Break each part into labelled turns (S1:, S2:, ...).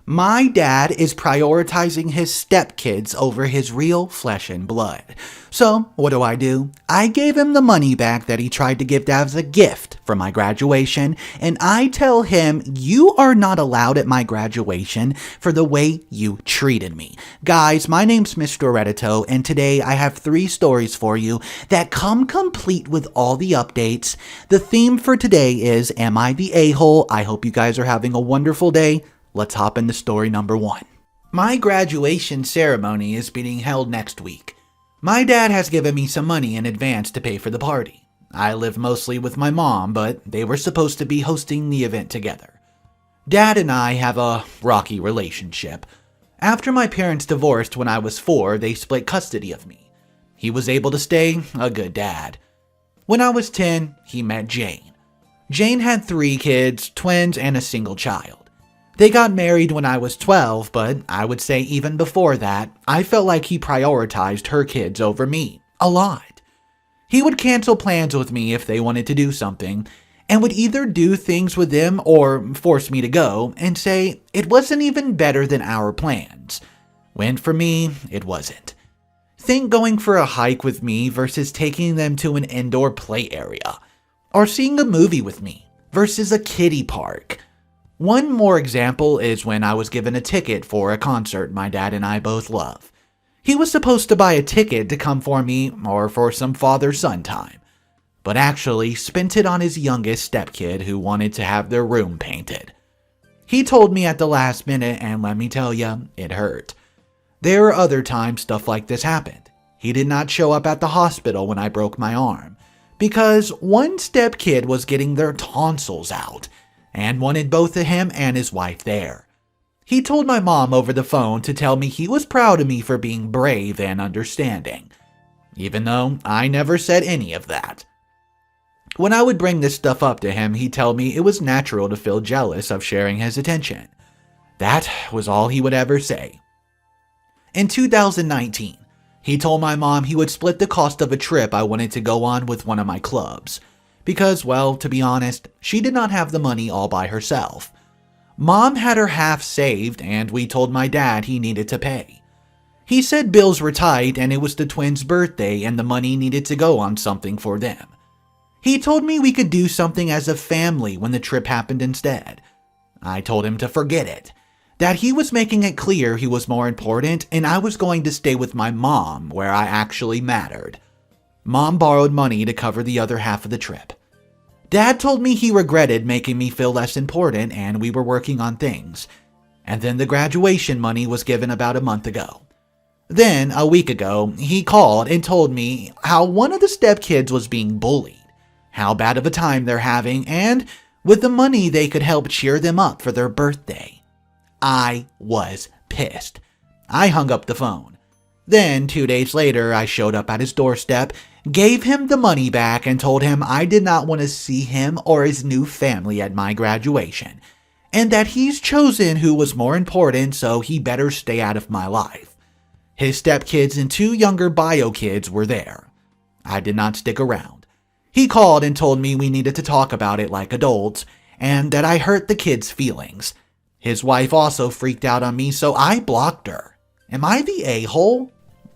S1: My dad is prioritizing his stepkids over his real flesh and blood. So, what do? I gave him the money back that he tried to give as a gift for my graduation, and I tell him, you are not allowed at my graduation for the way you treated me. Guys, my name's Mr. Redito, and today I have 3 stories for you that come complete with all the updates. The theme for today is, Am I the A-hole? I hope you guys are having a wonderful day. Let's hop into story number 1. My graduation ceremony is being held next week. My dad has given me some money in advance to pay for the party. I live mostly with my mom, but they were supposed to be hosting the event together. Dad and I have a rocky relationship. After my parents divorced when I was 4, they split custody of me. He was able to stay a good dad. When I was 10, he met Jane. Jane had 3 kids, twins, and a single child. They got married when I was 12, but I would say even before that, I felt like he prioritized her kids over me. A lot. He would cancel plans with me if they wanted to do something, and would either do things with them or force me to go and say it wasn't even better than our plans. When for me, it wasn't. Think going for a hike with me versus taking them to an indoor play area. Or seeing a movie with me versus a kiddie park. One more example is when I was given a ticket for a concert my dad and I both love. He was supposed to buy a ticket to come for me or for some father-son time, but actually spent it on his youngest stepkid who wanted to have their room painted. He told me at the last minute, and let me tell ya, it hurt. There are other times stuff like this happened. He did not show up at the hospital when I broke my arm, because one stepkid was getting their tonsils out, and wanted both of him and his wife there. He told my mom over the phone to tell me he was proud of me for being brave and understanding, even though I never said any of that. When I would bring this stuff up to him, he'd tell me it was natural to feel jealous of sharing his attention. That was all he would ever say. In 2019, he told my mom he would split the cost of a trip I wanted to go on with one of my clubs. Because, well, to be honest, she did not have the money all by herself. Mom had her half saved, and we told my dad he needed to pay. He said bills were tight and it was the twins' birthday and the money needed to go on something for them. He told me we could do something as a family when the trip happened instead. I told him to forget it, that he was making it clear he was more important and I was going to stay with my mom where I actually mattered. Mom borrowed money to cover the other half of the trip. Dad told me he regretted making me feel less important and we were working on things. And then the graduation money was given about a month ago. Then, a week ago, he called and told me how one of the stepkids was being bullied, how bad of a time they're having, and with the money they could help cheer them up for their birthday. I was pissed. I hung up the phone. Then, 2 days later, I showed up at his doorstep, gave him the money back, and told him I did not want to see him or his new family at my graduation, and that he's chosen who was more important, so he better stay out of my life. His stepkids and 2 younger bio kids were there. I did not stick around. He called and told me we needed to talk about it like adults, and that I hurt the kids' feelings. His wife also freaked out on me, so I blocked her. Am I the a-hole?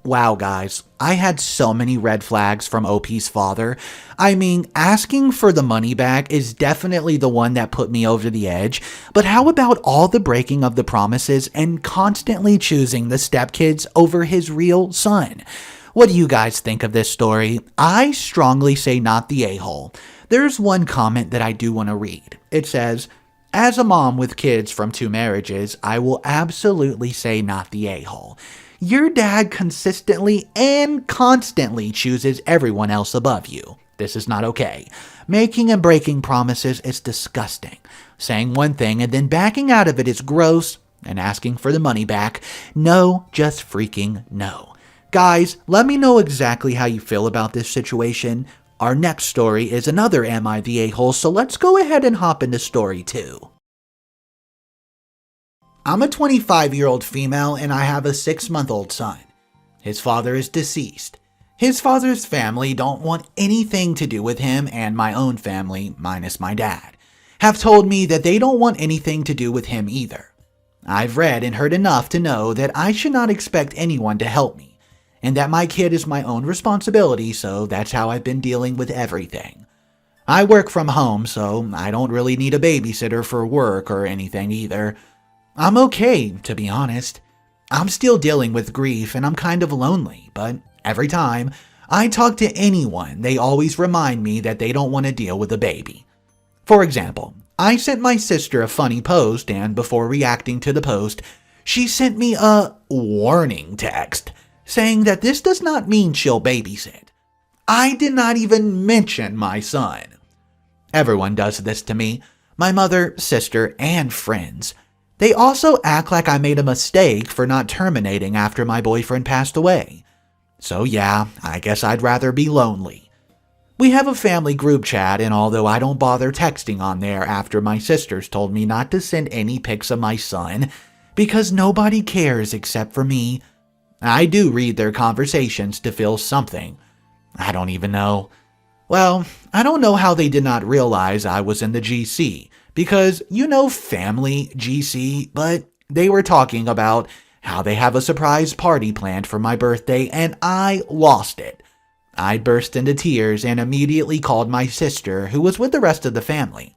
S1: Wow, guys, I had so many red flags from OP's father. I mean, asking for the money back is definitely the one that put me over the edge, but how about all the breaking of the promises and constantly choosing the stepkids over his real son? What do you guys think of this story? I strongly say not the a-hole. There's one comment that I do want to read. It says, as a mom with kids from 2 marriages, I will absolutely say not the a-hole. Your dad consistently and constantly chooses everyone else above you. This is not okay. Making and breaking promises is disgusting. Saying one thing and then backing out of it is gross, and asking for the money back, no, just freaking no. Guys, let me know exactly how you feel about this situation. Our next story is another Am I the A-hole, so let's go ahead and hop into story 2. I'm a 25-year-old female and I have a 6-month-old son. His father is deceased. His father's family don't want anything to do with him, and my own family, minus my dad, have told me that they don't want anything to do with him either. I've read and heard enough to know that I should not expect anyone to help me, and that my kid is my own responsibility, so that's how I've been dealing with everything. I work from home, so I don't really need a babysitter for work or anything either. I'm okay, to be honest. I'm still dealing with grief and I'm kind of lonely, but every time I talk to anyone, they always remind me that they don't want to deal with a baby. For example, I sent my sister a funny post, and before reacting to the post, she sent me a warning text saying that this does not mean she'll babysit. I did not even mention my son. Everyone does this to me, my mother, sister, and friends. They also act like I made a mistake for not terminating after my boyfriend passed away. So yeah, I guess I'd rather be lonely. We have a family group chat, and although I don't bother texting on there after my sisters told me not to send any pics of my son because nobody cares except for me, I do read their conversations to feel something. I don't even know. Well, I don't know how they did not realize I was in the GC, because you know family GC, but they were talking about how they have a surprise party planned for my birthday, and I lost it. I burst into tears and immediately called my sister, who was with the rest of the family.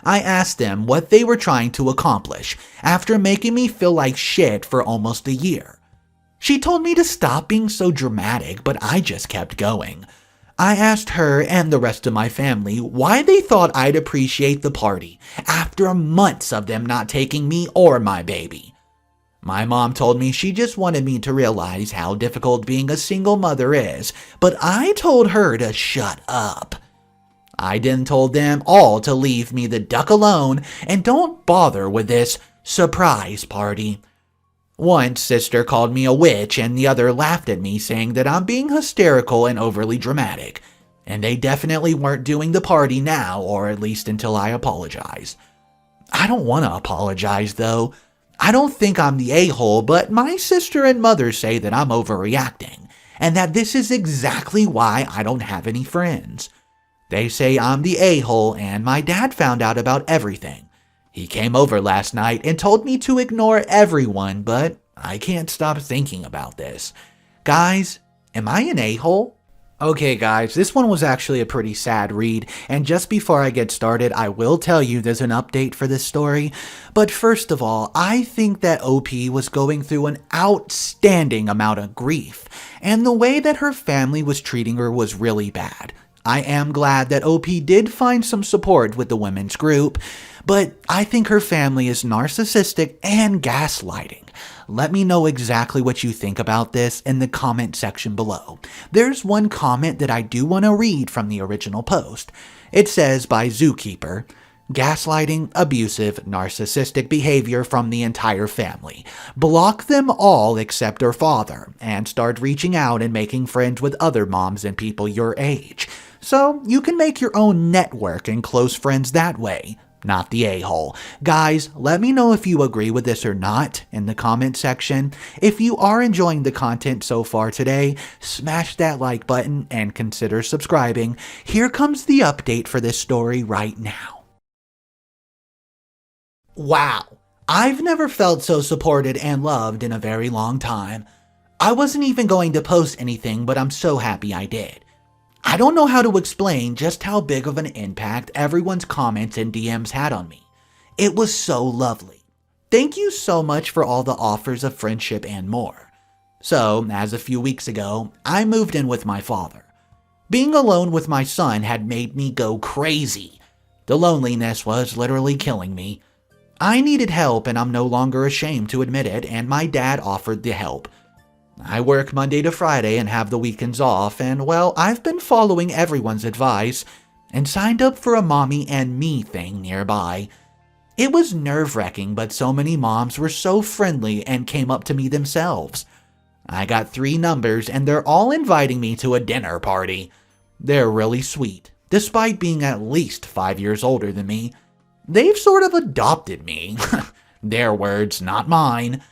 S1: I asked them what they were trying to accomplish after making me feel like shit for almost a year. She told me to stop being so dramatic, but I just kept going. I asked her and the rest of my family why they thought I'd appreciate the party after months of them not taking me or my baby. My mom told me she just wanted me to realize how difficult being a single mother is, but I told her to shut up. I then told them all to leave me the duck alone and don't bother with this surprise party. One sister called me a witch and the other laughed at me, saying that I'm being hysterical and overly dramatic, and they definitely weren't doing the party now, or at least until I apologize. I don't want to apologize though. I don't think I'm the a-hole, but my sister and mother say that I'm overreacting, and that this is exactly why I don't have any friends. They say I'm the a-hole, and my dad found out about everything. He came over last night and told me to ignore everyone, but I can't stop thinking about this. Guys, am I an a-hole? Okay guys, this one was actually a pretty sad read, and just before I get started, I will tell you there's an update for this story. But first of all, I think that OP was going through an outstanding amount of grief, and the way that her family was treating her was really bad. I am glad that OP did find some support with the women's group, but I think her family is narcissistic and gaslighting. Let me know exactly what you think about this in the comment section below. There's one comment that I do want to read from the original post. It says by Zookeeper, gaslighting, abusive, narcissistic behavior from the entire family. Block them all except her father, and start reaching out and making friends with other moms and people your age. So you can make your own network and close friends that way. Not the a-hole. Guys, let me know if you agree with this or not in the comment section. If you are enjoying the content so far today, smash that like button and consider subscribing. Here comes the update for this story right now. Wow, I've never felt so supported and loved in a very long time. I wasn't even going to post anything, but I'm so happy I did. I don't know how to explain just how big of an impact everyone's comments and DMs had on me. It was so lovely. Thank you so much for all the offers of friendship and more. So, as a few weeks ago, I moved in with my father. Being alone with my son had made me go crazy. The loneliness was literally killing me. I needed help, and I'm no longer ashamed to admit it, and my dad offered the help. I work Monday to Friday and have the weekends off, and well, I've been following everyone's advice and signed up for a mommy and me thing nearby. It was nerve-wracking, but so many moms were so friendly and came up to me themselves. I got 3 numbers and they're all inviting me to a dinner party. They're really sweet, despite being at least 5 years older than me. They've sort of adopted me. Their words, not mine.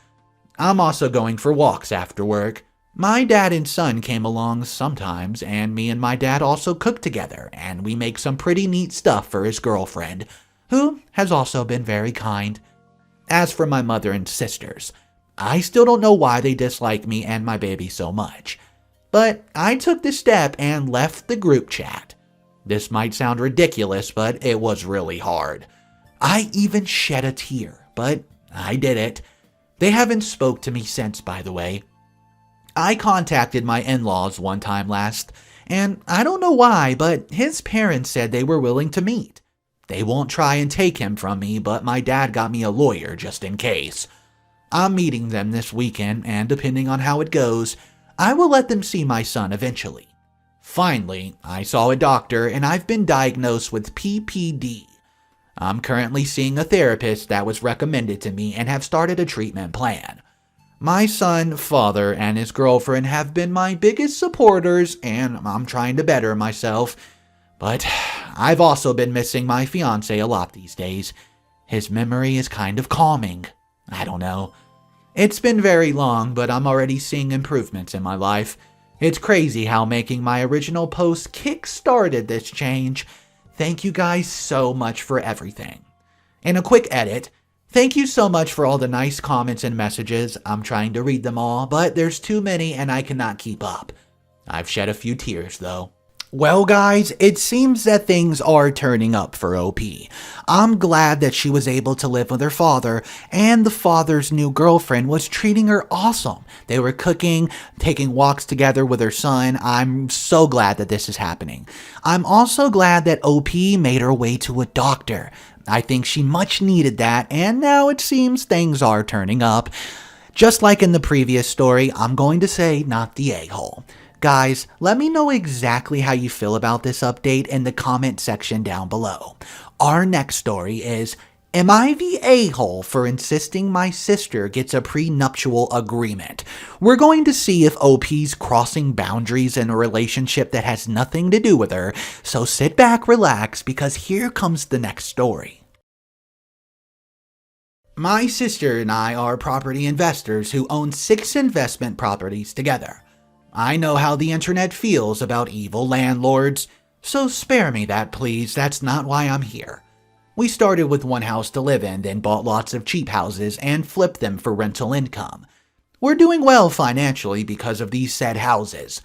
S1: I'm also going for walks after work. My dad and son came along sometimes, and me and my dad also cook together, and we make some pretty neat stuff for his girlfriend, who has also been very kind. As for my mother and sisters, I still don't know why they dislike me and my baby so much. But I took the step and left the group chat. This might sound ridiculous, but it was really hard. I even shed a tear, but I did it. They haven't spoke to me since, by the way. I contacted my in-laws one time last, and I don't know why, but his parents said they were willing to meet. They won't try and take him from me, but my dad got me a lawyer just in case. I'm meeting them this weekend, and depending on how it goes, I will let them see my son eventually. Finally, I saw a doctor, and I've been diagnosed with PPD. I'm currently seeing a therapist that was recommended to me and have started a treatment plan. My son, father, and his girlfriend have been my biggest supporters, and I'm trying to better myself. But I've also been missing my fiancé a lot these days. His memory is kind of calming. I don't know. It's been very long, but I'm already seeing improvements in my life. It's crazy how making my original post kick-started this change. Thank you guys so much for everything. And a quick edit. Thank you so much for all the nice comments and messages. I'm trying to read them all, but there's too many and I cannot keep up. I've shed a few tears though. Well guys, it seems that things are turning up for OP. I'm glad that she was able to live with her father, and the father's new girlfriend was treating her awesome. They were cooking, taking walks together with her son. I'm so glad that this is happening. I'm also glad that OP made her way to a doctor. I think she much needed that, and now it seems things are turning up. Just like in the previous story, I'm going to say not the a-hole. Guys, let me know exactly how you feel about this update in the comment section down below. Our next story is, am I the a-hole for insisting my sister gets a prenuptial agreement? We're going to see if OP's crossing boundaries in a relationship that has nothing to do with her, so sit back, relax, because here comes the next story. My sister and I are property investors who own 6 investment properties together. I know how the internet feels about evil landlords, so spare me that please, that's not why I'm here. We started with one house to live in, then bought lots of cheap houses and flipped them for rental income. We're doing well financially because of these said houses.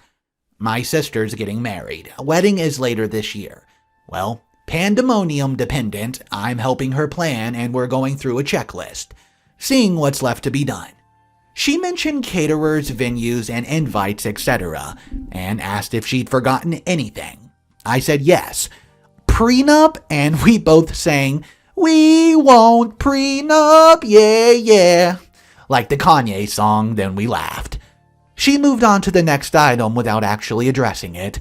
S1: My sister's getting married. A wedding is later this year. Well, pandemonium dependent, I'm helping her plan and we're going through a checklist, seeing what's left to be done. She mentioned caterers, venues, and invites, etc., and asked if she'd forgotten anything. I said yes. Prenup, and we both sang, "We won't prenup, yeah, yeah," like the Kanye song, then we laughed. She moved on to the next item without actually addressing it.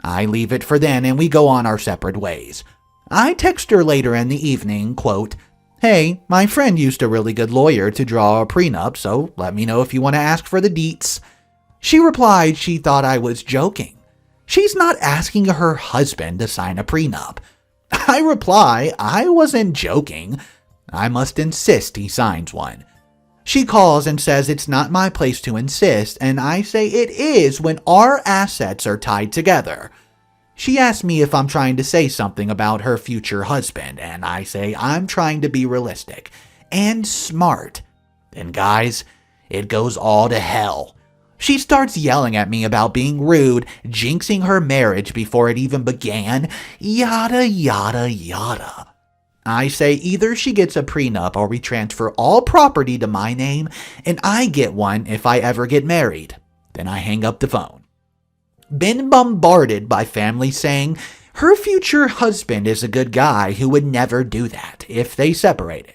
S1: I leave it for then and we go on our separate ways. I text her later in the evening, quote, "Hey, my friend used a really good lawyer to draw a prenup, so let me know if you want to ask for the deets." She replied she thought I was joking. She's not asking her husband to sign a prenup. I reply I wasn't joking. I must insist he signs one. She calls and says it's not my place to insist, and I say it is when our assets are tied together. She asks me if I'm trying to say something about her future husband, and I say I'm trying to be realistic and smart. Then guys, it goes all to hell. She starts yelling at me about being rude, jinxing her marriage before it even began, yada yada yada. I say either she gets a prenup or we transfer all property to my name and I get one if I ever get married. Then I hang up the phone. Been bombarded by family saying her future husband is a good guy who would never do that if they separated.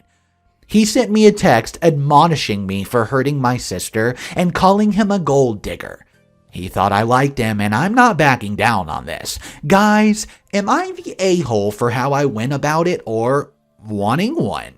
S1: He sent me a text admonishing me for hurting my sister and calling him a gold digger. He thought I liked him and I'm not backing down on this. Guys, am I the a-hole for how I went about it or wanting one?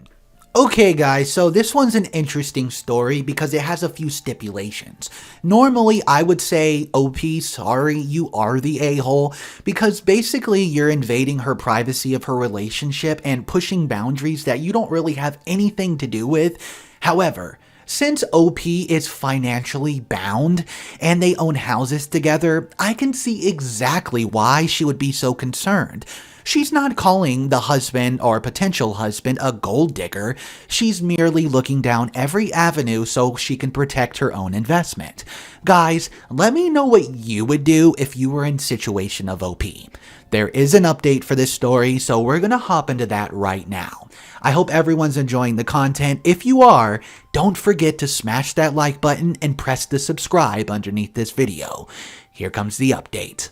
S1: Okay guys, so this one's an interesting story because it has a few stipulations. Normally I would say, OP, sorry, you are the a-hole, because basically you're invading her privacy of her relationship and pushing boundaries that you don't really have anything to do with. However, since OP is financially bound and they own houses together, I can see exactly why she would be so concerned. She's not calling the husband or potential husband a gold digger. She's merely looking down every avenue so she can protect her own investment. Guys, let me know what you would do if you were in situation of OP. There is an update for this story, so we're gonna hop into that right now. I hope everyone's enjoying the content. If you are, don't forget to smash that like button and press the subscribe underneath this video. Here comes the update.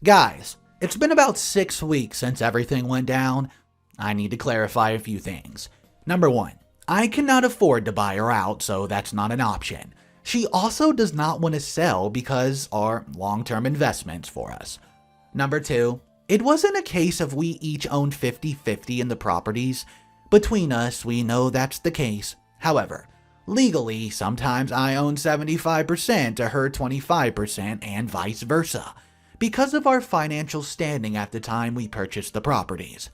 S1: Guys, it's been about 6 weeks since everything went down. I need to clarify a few things. Number 1, I cannot afford to buy her out, so that's not an option. She also does not want to sell because are long-term investments for us. Number 2, it wasn't a case of we each owned 50-50 in the properties. Between us, we know that's the case. However, legally, sometimes I own 75% to her 25% and vice versa, because of our financial standing at the time we purchased the properties.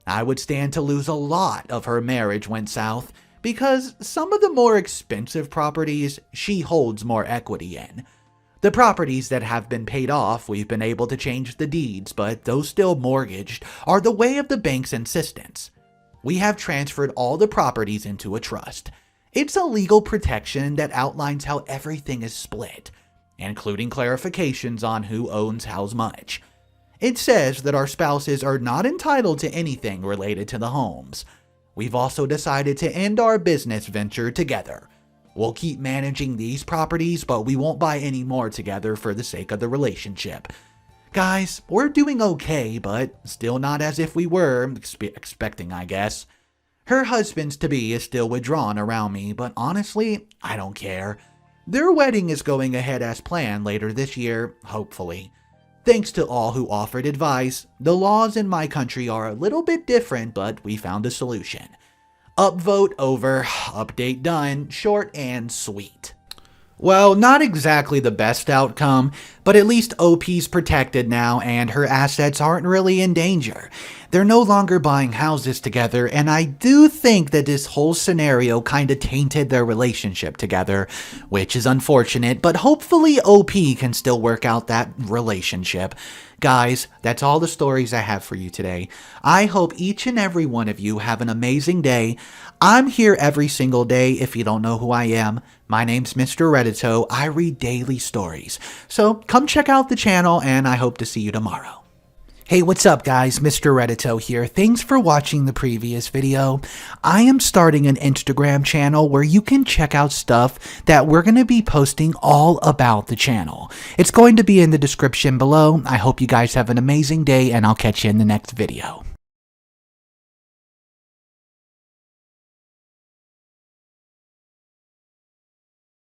S1: I would stand to lose a lot if her marriage went south, because some of the more expensive properties she holds more equity in. The properties that have been paid off, we've been able to change the deeds, but those still mortgaged are the way of the bank's insistence. We have transferred all the properties into a trust. It's a legal protection that outlines how everything is split, including clarifications on who owns how much. It says that our spouses are not entitled to anything related to the homes. We've also decided to end our business venture together. We'll keep managing these properties, but we won't buy any more together for the sake of the relationship. Guys, we're doing okay, but still not as if we were expecting, I guess. Her husband's-to-be is still withdrawn around me, but honestly, I don't care. Their wedding is going ahead as planned later this year, hopefully. Thanks to all who offered advice. The laws in my country are a little bit different, but we found a solution. Upvote over, update done, short and sweet. Well, not exactly the best outcome, but at least OP's protected now and her assets aren't really in danger. They're no longer buying houses together, and I do think that this whole scenario kinda tainted their relationship together, which is unfortunate, but hopefully OP can still work out that relationship. Guys, that's all the stories I have for you today. I hope each and every one of you have an amazing day. I'm here every single day if you don't know who I am. My name's Mr. Reddito. I read daily stories. So come check out the channel and I hope to see you tomorrow. Hey, what's up guys? Mr. Reddito here. Thanks for watching the previous video. I am starting an Instagram channel where you can check out stuff that we're going to be posting all about the channel. It's going to be in the description below. I hope you guys have an amazing day and I'll catch you in the next video.